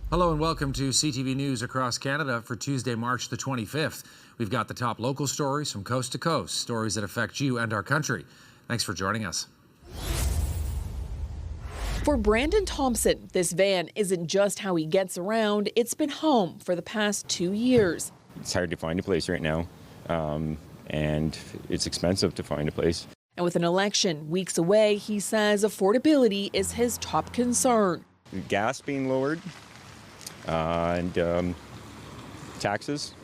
Hello and welcome to CTV News Across Canada for Tuesday, March the 25th. We've got the top local stories from coast to coast, stories that affect you and our country. Thanks for joining us. For Brandon Thompson, this van isn't just how he gets around, it's been home for the past 2 years. It's hard to find a place right now, and it's expensive to find a place. And with an election weeks away, he says affordability is his top concern. Gas being lowered and taxes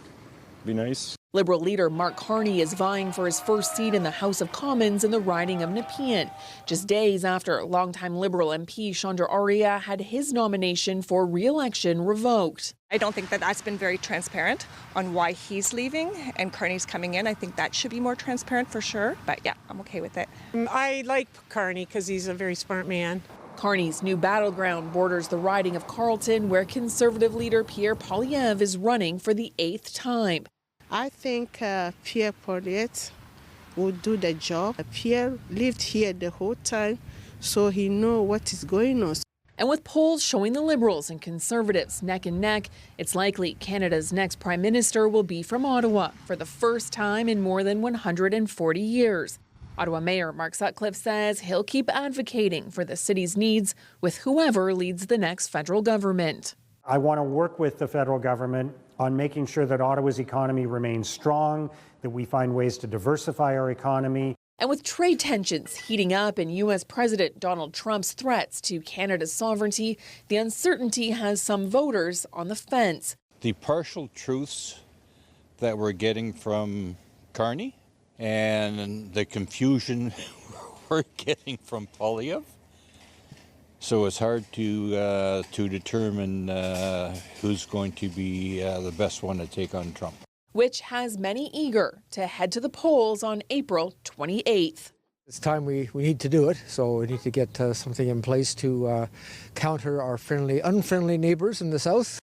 would be nice. Liberal leader Mark Carney is vying for his first seat in the House of Commons in the riding of Nepean, just days after longtime Liberal MP Chandra Arya had his nomination for re-election revoked. I don't think that that's been very transparent on why he's leaving and Carney's coming in. I think that should be more transparent for sure. But yeah, I'm okay with it. I like Carney because he's a very smart man. Carney's new Battleground borders the riding of Carleton, where Conservative leader Pierre Poilievre is running for the 8th time. I think Pierre Poilievre would do the job. Pierre lived here the whole time, so he knows what is going on. And with polls showing the Liberals and Conservatives neck and neck, it's likely Canada's next Prime Minister will be from Ottawa for the first time in more than 140 years. Ottawa Mayor Mark Sutcliffe says he'll keep advocating for the city's needs with whoever leads the next federal government. I want to work with the federal government on making sure that Ottawa's economy remains strong, that we find ways to diversify our economy. And with trade tensions heating up and U.S. President Donald Trump's threats to Canada's sovereignty, the uncertainty has some voters on the fence. The partial truths that we're getting from Carney and the confusion we're getting from Poilievre. So it's hard to determine who's going to be the best one to take on Trump. Which has many eager to head to the polls on April 28th. It's time we need to do it, so we need to get something in place to counter our unfriendly neighbours in the south.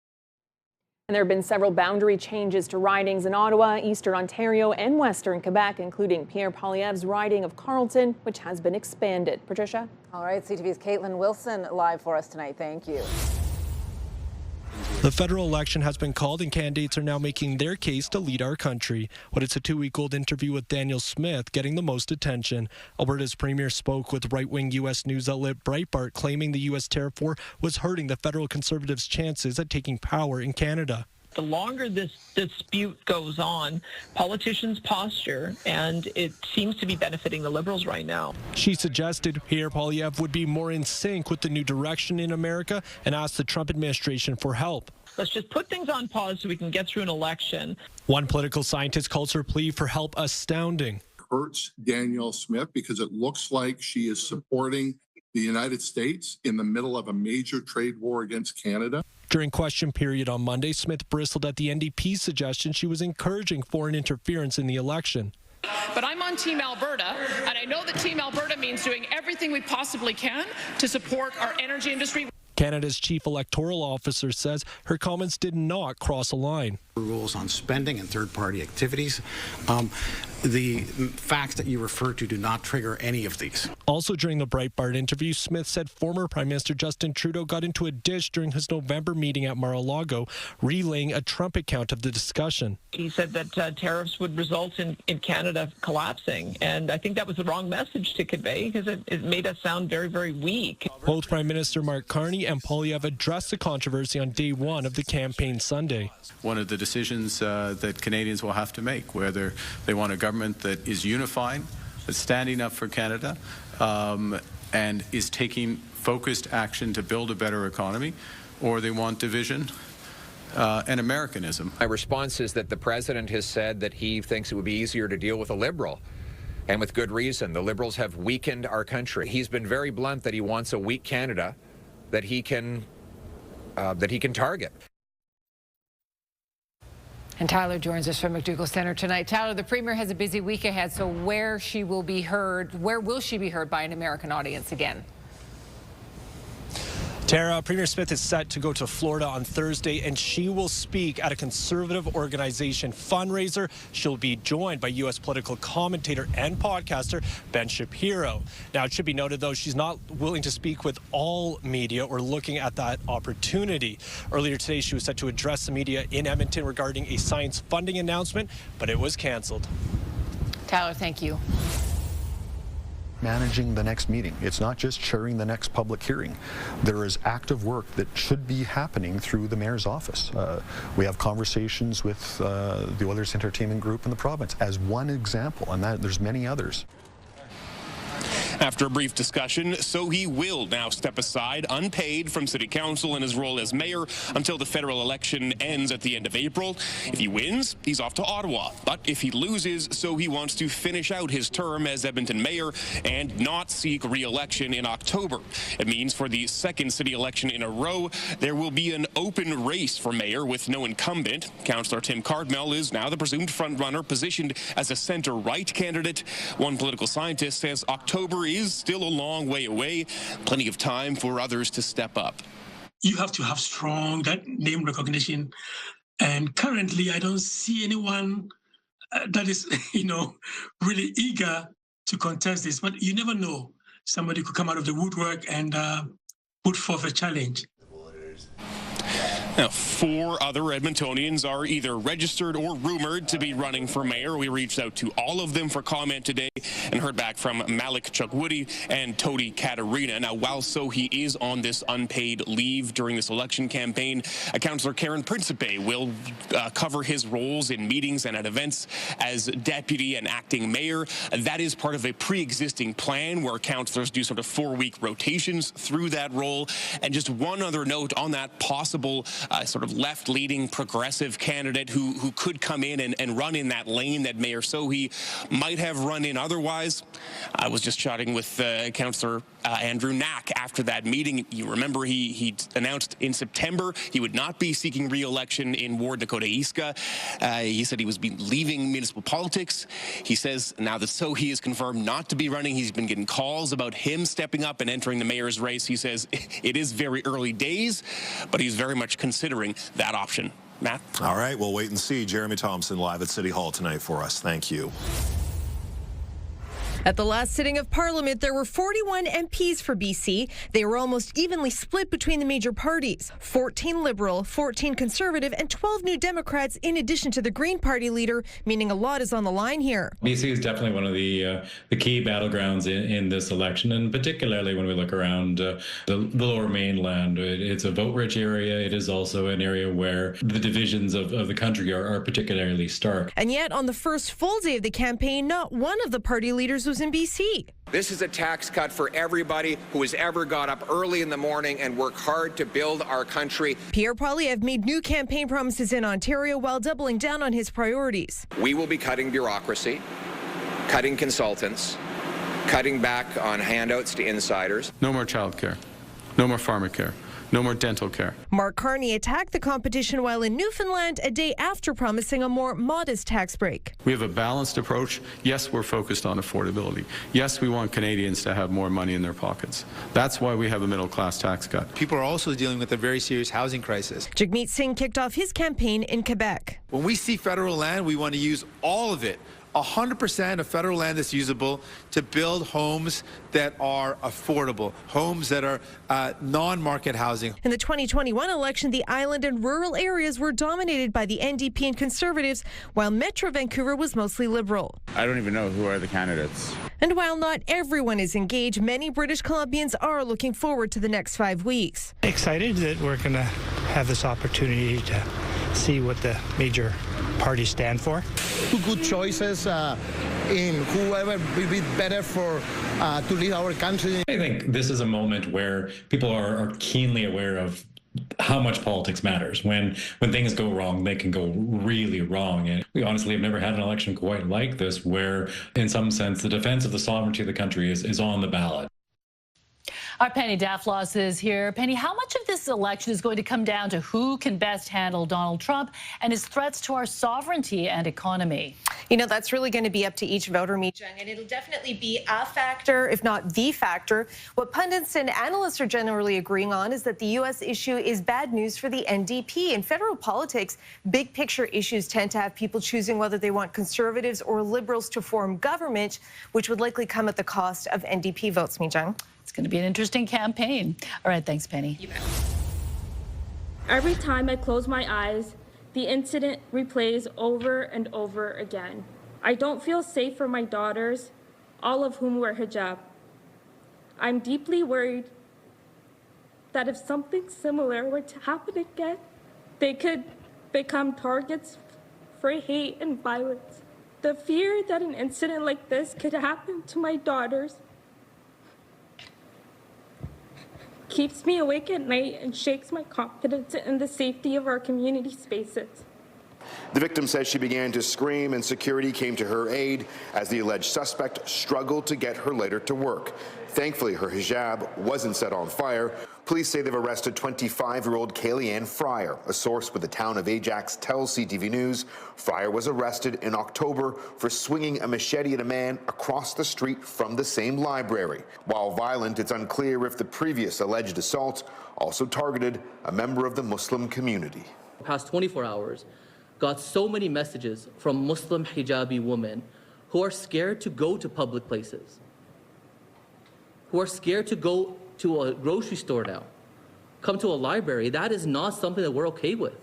And there have been several boundary changes to ridings in Ottawa, Eastern Ontario, and Western Quebec, including Pierre Poilievre's riding of Carleton, which has been expanded. Patricia? All right, CTV's Caitlin Wilson live for us tonight. Thank you. The federal election has been called and candidates are now making their case to lead our country. But it's a 2-week-old interview with Danielle Smith getting the most attention. Alberta's premier spoke with right-wing U.S. news outlet Breitbart, claiming the U.S. tariff war was hurting the federal Conservatives' chances at taking power in Canada. The longer this dispute goes on, politicians posture, and it seems to be benefiting the Liberals right now. She suggested Pierre Poilievre would be more in sync with the new direction in America and asked the Trump administration for help. Let's just put things on pause so we can get through an election. One political scientist calls her plea for help astounding. Hurts Danielle Smith because it looks like she is supporting the United States in the middle of a major trade war against Canada. During question period on Monday, Smith bristled at the NDP's suggestion she was encouraging foreign interference in the election. But I'm on Team Alberta, and I know that Team Alberta means doing everything we possibly can to support our energy industry. Canada's chief electoral officer says her comments did not cross a line. Rules on spending and third-party activities. The facts that you refer to do not trigger any of these. Also during the Breitbart interview, Smith said former Prime Minister Justin Trudeau got into a dish during his November meeting at Mar-a-Lago, relaying a Trump account of the discussion. He said that tariffs would result in Canada collapsing, and I think that was the wrong message to convey because it made us sound very, very weak. Both Prime Minister Mark Carney and Poilievre addressed the controversy on day one of the campaign Sunday. One of the decisions that Canadians will have to make, whether they want a government that is unified, that's standing up for Canada, and is taking focused action to build a better economy, or they want division and Americanism. My response is that the president has said that he thinks it would be easier to deal with a Liberal. And with good reason. The Liberals have weakened our country. He's been very blunt that he wants a weak Canada that he can target. And Tyler joins us from McDougall Center tonight. Tyler, the Premier has a busy week ahead, so where will she be heard by an American audience again? Tara, Premier Smith is set to go to Florida on Thursday, and she will speak at a conservative organization fundraiser. She'll be joined by U.S. political commentator and podcaster Ben Shapiro. Now, it should be noted, though, she's not willing to speak with all media or looking at that opportunity. Earlier today, she was set to address the media in Edmonton regarding a science funding announcement, but it was canceled. Tyler, thank you. Managing the next meeting. It's not just chairing the next public hearing. There is active work that should be happening through the mayor's office. We have conversations with the Oilers Entertainment Group in the province as one example, and there's many others. After a brief discussion, so he will now step aside unpaid from City Council in his role as mayor until the federal election ends at the end of April. If he wins, he's off to Ottawa. But if he loses, so he wants to finish out his term as Edmonton mayor and not seek re-election in October. It means for the second city election in a row, there will be an open race for mayor with no incumbent. Councillor Tim Cardmell is now the presumed frontrunner, positioned as a centre-right candidate. One political scientist says October is still a long way away. Plenty of time for others to step up. You have to have strong name recognition. And currently, I don't see anyone that is, really eager to contest this. But you never know. Somebody could come out of the woodwork and put forth a challenge. Now, 4 other Edmontonians are either registered or rumored to be running for mayor. We reached out to all of them for comment today and heard back from Malik Chukwoody and Todi Katarina. Now, while so he is on this unpaid leave during this election campaign, Councillor Karen Principe will cover his roles in meetings and at events as deputy and acting mayor. That is part of a pre-existing plan where councillors do sort of 4-week rotations through that role. And just one other note on that possible sort of left-leaning progressive candidate who could come in and run in that lane that Mayor Sohi might have run in otherwise. I was just chatting with Councillor Andrew Knack after that meeting. You remember he announced in September he would not be seeking re-election in Ward Dakota-East. He said he was leaving municipal politics. He says now that Sohi is confirmed not to be running, he's been getting calls about him stepping up and entering the mayor's race. He says it is very early days, but he's very much considering that option. Matt? All right, we'll wait and see. Jeremy Thompson live at City Hall tonight for us. Thank you. At the last sitting of Parliament, there were 41 MPs for BC. They were almost evenly split between the major parties. 14 Liberal, 14 Conservative, and 12 New Democrats in addition to the Green Party leader, meaning a lot is on the line here. BC is definitely one of the key battlegrounds in this election, and particularly when we look around the lower mainland. It's a vote-rich area. It is also an area where the divisions of the country are particularly stark. And yet, on the first full day of the campaign, not one of the party leaders was in BC. This is a tax cut for everybody who has ever got up early in the morning and worked hard to build our country. Pierre Poilievre made new campaign promises in Ontario while doubling down on his priorities. We will be cutting bureaucracy, cutting consultants, cutting back on handouts to insiders. No more childcare, no more pharmacare, no more dental care. Mark Carney attacked the competition while in Newfoundland a day after promising a more modest tax break. We have a balanced approach. Yes, we're focused on affordability. Yes, we want Canadians to have more money in their pockets. That's why we have a middle-class tax cut. People are also dealing with a very serious housing crisis. Jagmeet Singh kicked off his campaign in Quebec. When we see federal land, we want to use all of it. 100% of federal land that's usable to build homes that are affordable, homes that are non-market housing. In the 2021 election, the island and rural areas were dominated by the NDP and Conservatives, while Metro Vancouver was mostly Liberal. I don't even know who are the candidates. And while not everyone is engaged, many British Columbians are looking forward to the next 5 weeks. Excited that we're going to have this opportunity to see what the major parties stand for. Two good choices in whoever will be better for to lead our country. I think this is a moment where people are keenly aware of how much politics matters. When things go wrong, they can go really wrong. And we honestly have never had an election quite like this, where in some sense the defense of the sovereignty of the country is on the ballot. Our Penny Daflos is here. Penny, how much of this This election is going to come down to who can best handle Donald Trump and his threats to our sovereignty and economy. You know, that's really going to be up to each voter, Mi-Jung, and it'll definitely be a factor, if not the factor. What pundits and analysts are generally agreeing on is that the U.S. issue is bad news for the NDP. In federal politics, big picture issues tend to have people choosing whether they want Conservatives or Liberals to form government, which would likely come at the cost of NDP votes, Mi-Jung. It's going to be an interesting campaign. All right, thanks, Penny. You bet. Every time I close my eyes, the incident replays over and over again. I don't feel safe for my daughters, all of whom wear hijab. I'm deeply worried that if something similar were to happen again, they could become targets for hate and violence. The fear that an incident like this could happen to my daughters keeps me awake at night and shakes my confidence in the safety of our community spaces. The victim says she began to scream and security came to her aid as the alleged suspect struggled to get her lighter to work. Thankfully, her hijab wasn't set on fire. Police say they've arrested 25-year-old Kaylee-Ann Fryer. A source with the town of Ajax tells CTV News Fryer was arrested in October for swinging a machete at a man across the street from the same library. While violent, it's unclear if the previous alleged assault also targeted a member of the Muslim community. The past 24 hours, got so many messages from Muslim hijabi women who are scared to go to public places, who are scared to go to a grocery store now, come to a library. That is not something that we're okay with.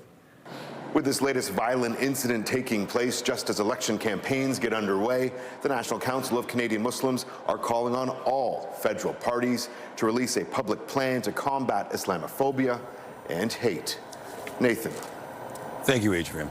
With this latest violent incident taking place just as election campaigns get underway, the National Council of Canadian Muslims are calling on all federal parties to release a public plan to combat Islamophobia and hate. Nathan. Thank you, Adrian.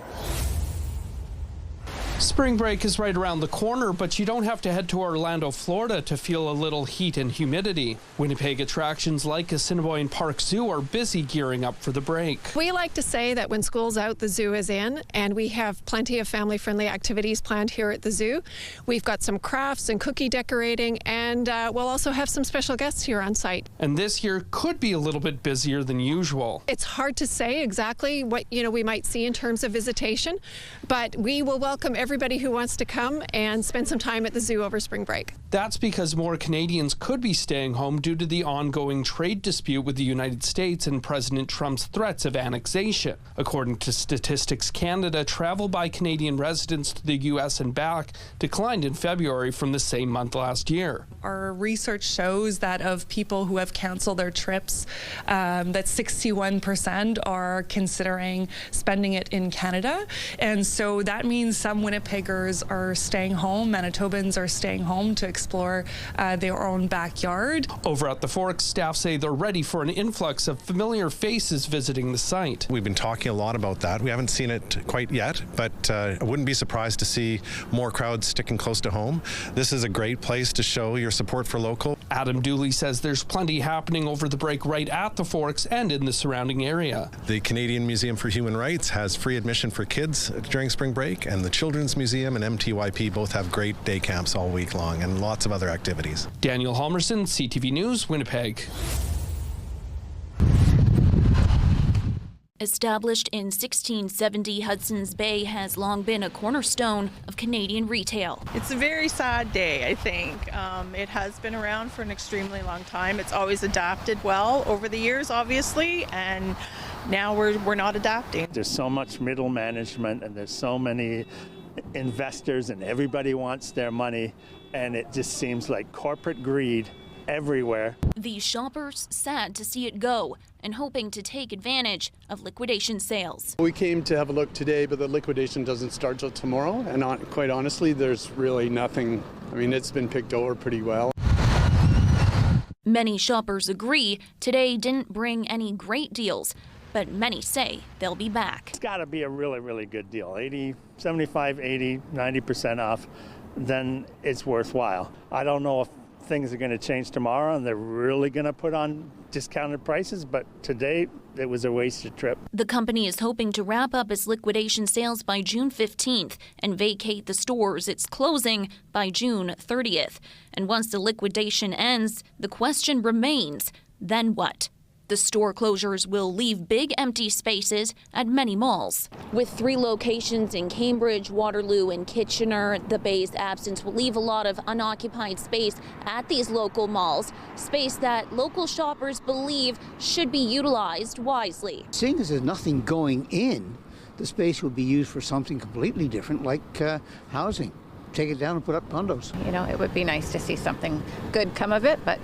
Spring break is right around the corner, but you don't have to head to Orlando, Florida to feel a little heat and humidity. Winnipeg attractions like Assiniboine Park Zoo are busy gearing up for the break. We like to say that when school's out, the zoo is in, and we have plenty of family-friendly activities planned here at the zoo. We've got some crafts and cookie decorating, and we'll also have some special guests here on site. And this year could be a little bit busier than usual. It's hard to say exactly what we might see in terms of visitation, but we will welcome everybody who wants to come and spend some time at the zoo over spring break. That's because more Canadians could be staying home due to the ongoing trade dispute with the United States and President Trump's threats of annexation. According to Statistics Canada, travel by Canadian residents to the U.S. and back declined in February from the same month last year. Our research shows that of people who have canceled their trips, that 61% are considering spending it in Canada. And so that means some Winnipeggers are staying home, Manitobans are staying home to explore their own backyard. Over at the Forks, staff say they're ready for an influx of familiar faces visiting the site. We've been talking a lot about that. We haven't seen it quite yet, but I wouldn't be surprised to see more crowds sticking close to home. This is a great place to show your support for local. Adam Dooley says there's plenty happening over the break right at the Forks and in the surrounding area. The Canadian Museum for Human Rights has free admission for kids during spring break, and the Children's Museum and MTYP both have great day camps all week long and lots of other activities. Daniel Halmerson, CTV News, Winnipeg. Established in 1670, Hudson's Bay has long been a cornerstone of Canadian retail. It's a very sad day, I think. It has been around for an extremely long time. It's always adapted well over the years, obviously, and now we're not adapting. There's so much middle management and there's so many investors and everybody wants their money, and it just seems like corporate greed everywhere. These shoppers sad to see it go and hoping to take advantage of liquidation sales. We came to have a look today, but the liquidation doesn't start till tomorrow, and quite honestly, there's really nothing. I mean, it's been picked over pretty well. Many shoppers agree today didn't bring any great deals, but many say they'll be back. It's got to be a really, really good deal. 80, 75, 80, 90% off, then it's worthwhile. I don't know if things are going to change tomorrow and they're really going to put on discounted prices, but today it was a wasted trip. The company is hoping to wrap up its liquidation sales by June 15th and vacate the stores it's closing by June 30th. And once the liquidation ends, the question remains, then what? The store closures will leave big empty spaces at many malls. With 3 locations in Cambridge, Waterloo, and Kitchener, the Bay's absence will leave a lot of unoccupied space at these local malls, space that local shoppers believe should be utilized wisely. Seeing as there's nothing going in, the space would be used for something completely different, like housing. Take it down and put up condos. You know, it would be nice to see something good come of it, but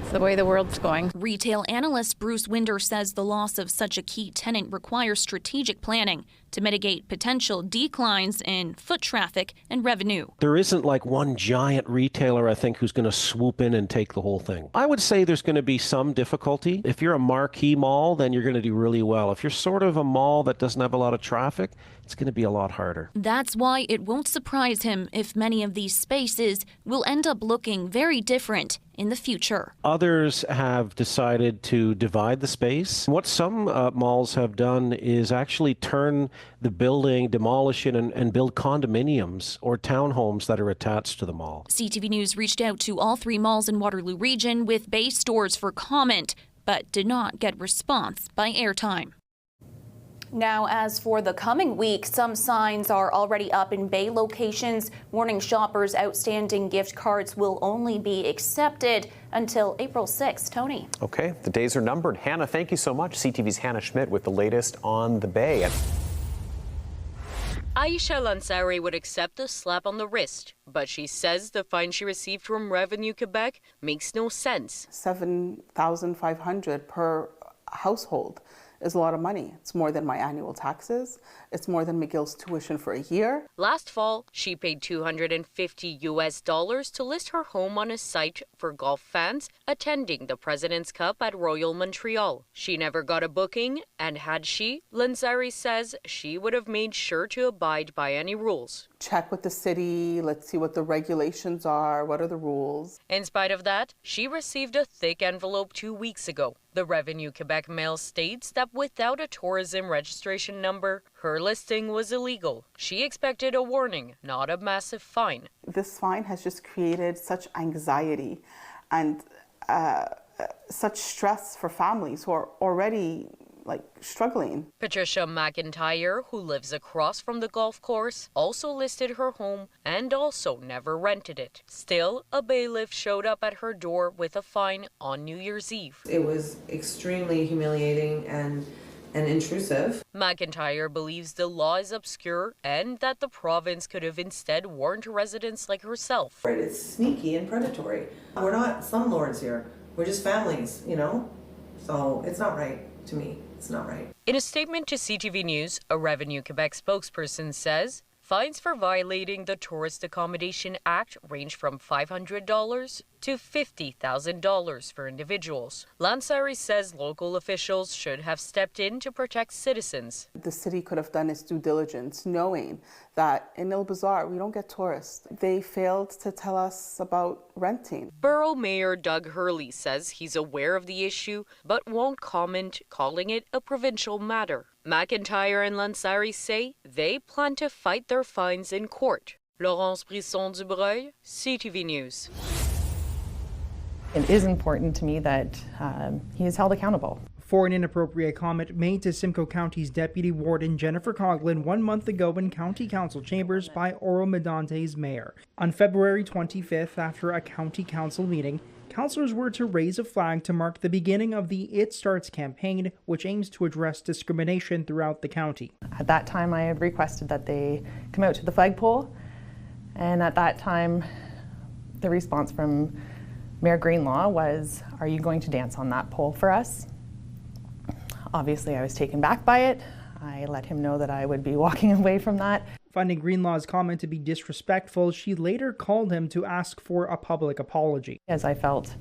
it's the way the world's going. Retail analyst Bruce Winder says the loss of such a key tenant requires strategic planning to mitigate potential declines in foot traffic and revenue. There isn't like one giant retailer, I think, who's going to swoop in and take the whole thing. I would say there's going to be some difficulty. If you're a marquee mall, then you're going to do really well. If you're sort of a mall that doesn't have a lot of traffic, it's going to be a lot harder. That's why it won't surprise him if many of these spaces will end up looking very different in the future. Others have decided to divide the space. What some malls have done is actually turn the building, demolish it, and build condominiums or townhomes that are attached to the mall. CTV News reached out to all 3 malls in Waterloo Region with Bay stores for comment, but did not get response by airtime. Now, as for the coming week, some signs are already up in Bay locations warning shoppers outstanding gift cards will only be accepted until April 6th. Tony. Okay, the days are numbered. Hannah, thank you so much. CTV's Hannah Schmidt with the latest on the Bay. Aisha Lansari would accept a slap on the wrist, but she says the fine she received from Revenue Quebec makes no sense. $7,500 per household is a lot of money. It's more than my annual taxes. It's more than McGill's tuition for a year. Last fall, she paid $250 to list her home on a site for golf fans attending the President's Cup at Royal Montreal. She never got a booking, and had she, Lansari says she would have made sure to abide by any rules. Check with the city, let's see what the regulations are, what are the rules. In spite of that, she received a thick envelope 2 weeks ago. The Revenue Quebec mail states that without a tourism registration number, her listing was illegal. She expected a warning, not a massive fine. This fine has just created such anxiety and such stress for families who are already struggling. Patricia McIntyre, who lives across from the golf course, also listed her home and also never rented it. Still, a bailiff showed up at her door with a fine on New Year's Eve. It was extremely humiliating and intrusive. McIntyre believes the law is obscure and that the province could have instead warned residents like herself. Right, it's sneaky and predatory. We're not slumlords here. We're just families, you know? So it's not right to me. It's not right. In a statement to CTV News, a Revenue Quebec spokesperson says fines for violating the Tourist Accommodation Act range from $500 to $50,000 for individuals. Lansari says local officials should have stepped in to protect citizens. The city could have done its due diligence, knowing that in Il Bazaar we don't get tourists. They failed to tell us about renting. Borough Mayor Doug Hurley says he's aware of the issue but won't comment, calling it a provincial matter. McIntyre and Lansari say they plan to fight their fines in court. Laurence Brisson-Dubreuil, CTV News. It is important to me that he is held accountable. For an inappropriate comment made to Simcoe County's Deputy Warden Jennifer Coughlin 1 month ago in County Council chambers by Oro Medante's mayor. On February 25th, after a County Council meeting, councillors were to raise a flag to mark the beginning of the It Starts campaign, which aims to address discrimination throughout the county. At that time, I had requested that they come out to the flagpole, and at that time, the response from Mayor Greenlaw was, "Are you going to dance on that pole for us?" Obviously, I was taken back by it. I let him know that I would be walking away from that. Finding Greenlaw's comment to be disrespectful, she later called him to ask for a public apology. As I felt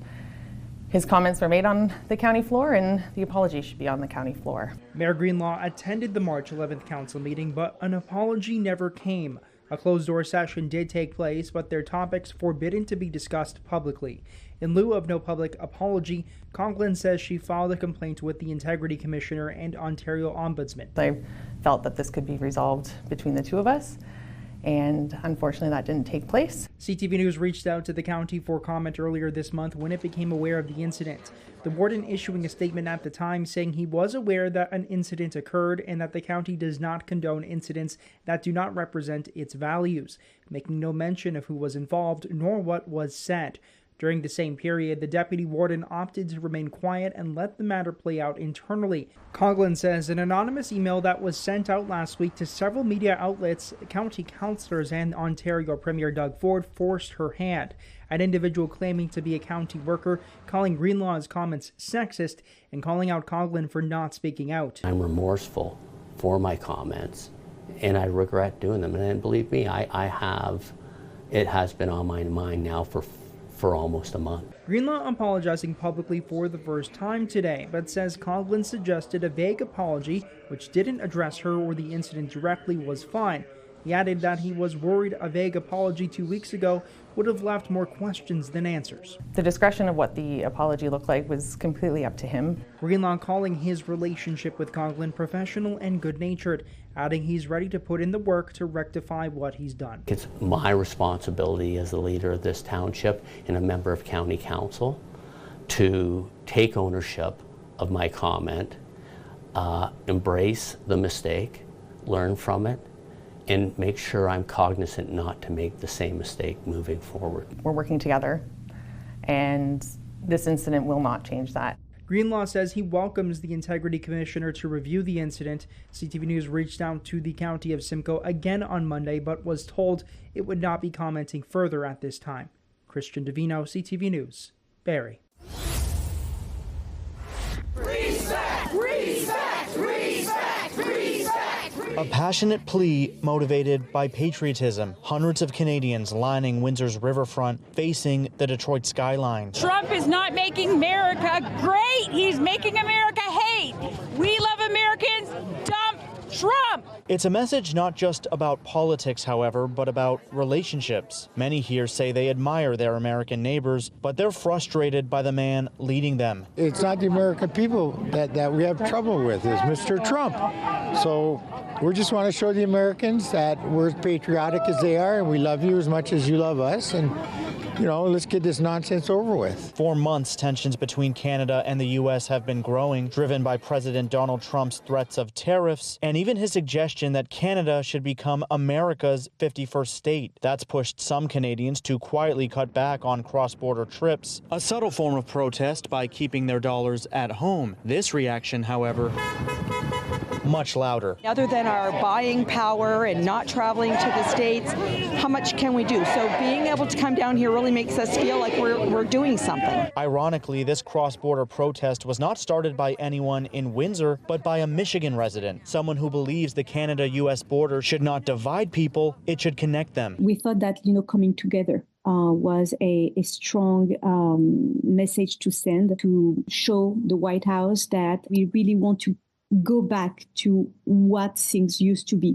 his comments were made on the county floor and the apology should be on the county floor. Mayor Greenlaw attended the March 11th council meeting, but an apology never came. A closed-door session did take place, but their topics forbidden to be discussed publicly. In lieu of no public apology, Conklin says she filed a complaint with the Integrity Commissioner and Ontario Ombudsman. I felt that this could be resolved between the two of us, And unfortunately, that didn't take place. CTV News reached out to the county for comment earlier this month when it became aware of the incident. The warden issuing a statement at the time saying he was aware that an incident occurred and that the county does not condone incidents that do not represent its values, making no mention of who was involved nor what was said. During the same period, the deputy warden opted to remain quiet and let the matter play out internally. Coghlan says an anonymous email that was sent out last week to several media outlets, county councillors, and Ontario Premier Doug Ford forced her hand. An individual claiming to be a county worker, calling Greenlaw's comments sexist, and calling out Coghlan for not speaking out. I'm remorseful for my comments, and I regret doing them. And believe me, it has been on my mind now for almost a month. Greenlaw apologizing publicly for the first time today, but says Coghlan suggested a vague apology, which didn't address her or the incident directly, was fine. He added that he was worried a vague apology 2 weeks ago would have left more questions than answers. The discretion of what the apology looked like was completely up to him. Greenlaw calling his relationship with Coghlan professional and good-natured, adding he's ready to put in the work to rectify what he's done. It's my responsibility as the leader of this township and a member of county council to take ownership of my comment, embrace the mistake, learn from it, and make sure I'm cognizant not to make the same mistake moving forward. We're working together, and this incident will not change that. Greenlaw says he welcomes the Integrity Commissioner to review the incident. CTV News reached out to the County of Simcoe again on Monday, but was told it would not be commenting further at this time. Christian Davino, CTV News, Barrie. Respect! Respect! Respect! Respect! A passionate plea motivated by patriotism. Hundreds of Canadians lining Windsor's riverfront facing the Detroit skyline. Trump is not making America great. He's making America hate. We love Americans. Dump Trump. It's a message not just about politics, however, but about relationships. Many here say they admire their American neighbors, but they're frustrated by the man leading them. It's not the American people that we have trouble with, it's Mr. Trump. So we just want to show the Americans that we're as patriotic as they are and we love you as much as you love us. And, you know, let's get this nonsense over with. For months, tensions between Canada and the U.S. have been growing, driven by President Donald Trump's threats of tariffs and even his suggestion that Canada should become America's 51st state. That's pushed some Canadians to quietly cut back on cross-border trips, a subtle form of protest by keeping their dollars at home. This reaction, however, much louder. Other than our buying power and not traveling to the States, how much can we do? So being able to come down here really makes us feel like we're doing something. Ironically, this cross-border protest was not started by anyone in Windsor, but by a Michigan resident, someone who believes the Canada-U.S. border should not divide people, it should connect them. We thought that, coming together was a strong message to send to show the White House that we really want to go back to what things used to be.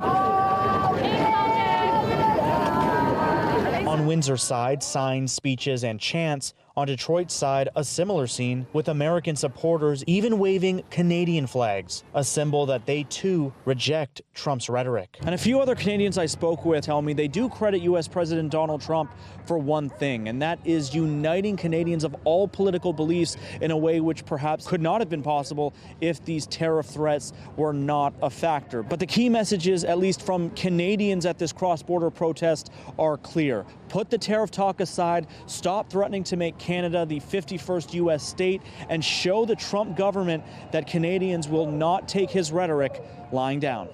On Windsor's side, signs, speeches, and chants. On Detroit's side, a similar scene with American supporters even waving Canadian flags, a symbol that they too reject Trump's rhetoric. And a few other Canadians I spoke with tell me they do credit U.S. President Donald Trump for one thing, and that is uniting Canadians of all political beliefs in a way which perhaps could not have been possible if these tariff threats were not a factor. But the key messages, at least from Canadians at this cross-border protest, are clear. Put the tariff talk aside, stop threatening to make Canada the 51st U.S. state, and show the Trump government that Canadians will not take his rhetoric lying down.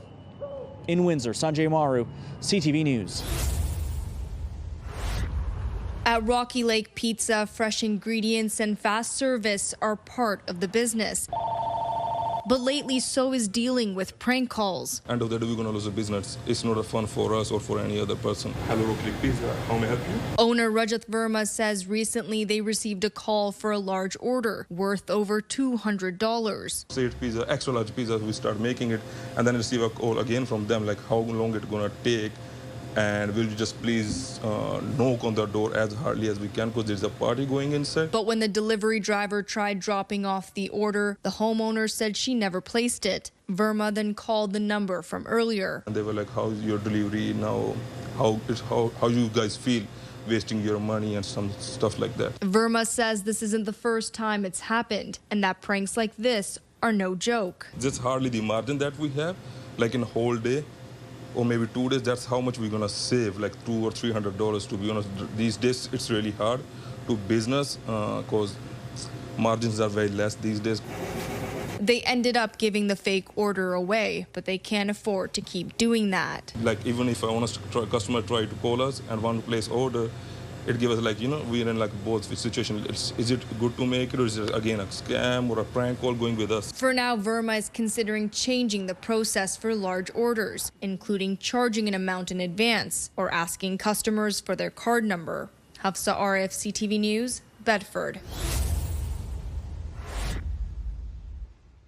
In Windsor, Sanjay Maru, CTV News. At Rocky Lake Pizza, fresh ingredients and fast service are part of the business. But lately, so is dealing with prank calls. End of the day, we're going to lose a business. It's not a fun for us or for any other person. Hello, Rocky Lake Pizza. How may I help you? Owner Rajat Verma says recently they received a call for a large order worth over $200. Say it's pizza, extra large pizza. We start making it and then receive a call again from them, like how long it's going to take. And will you just please knock on the door as hardly as we can because there's a party going inside. But when the delivery driver tried dropping off the order, the homeowner said she never placed it. Verma then called the number from earlier. And they were like, how's your delivery now? how you guys feel wasting your money and some stuff like that. Verma says this isn't the first time it's happened, and that pranks like this are no joke. That's hardly the margin that we have, like in a whole day or maybe 2 days. That's how much we're gonna save, like $200 or $300. To be honest, these days it's really hard to business because margins are very less these days. They ended up giving the fake order away, but they can't afford to keep doing that. Like even if customer try to call us and want to place order, it gives us like, we're in like both situations. Is it good to make it, or is it again a scam or a prank call going with us? For now, Verma is considering changing the process for large orders, including charging an amount in advance or asking customers for their card number. Hafsa Arif, CTV News, Bedford.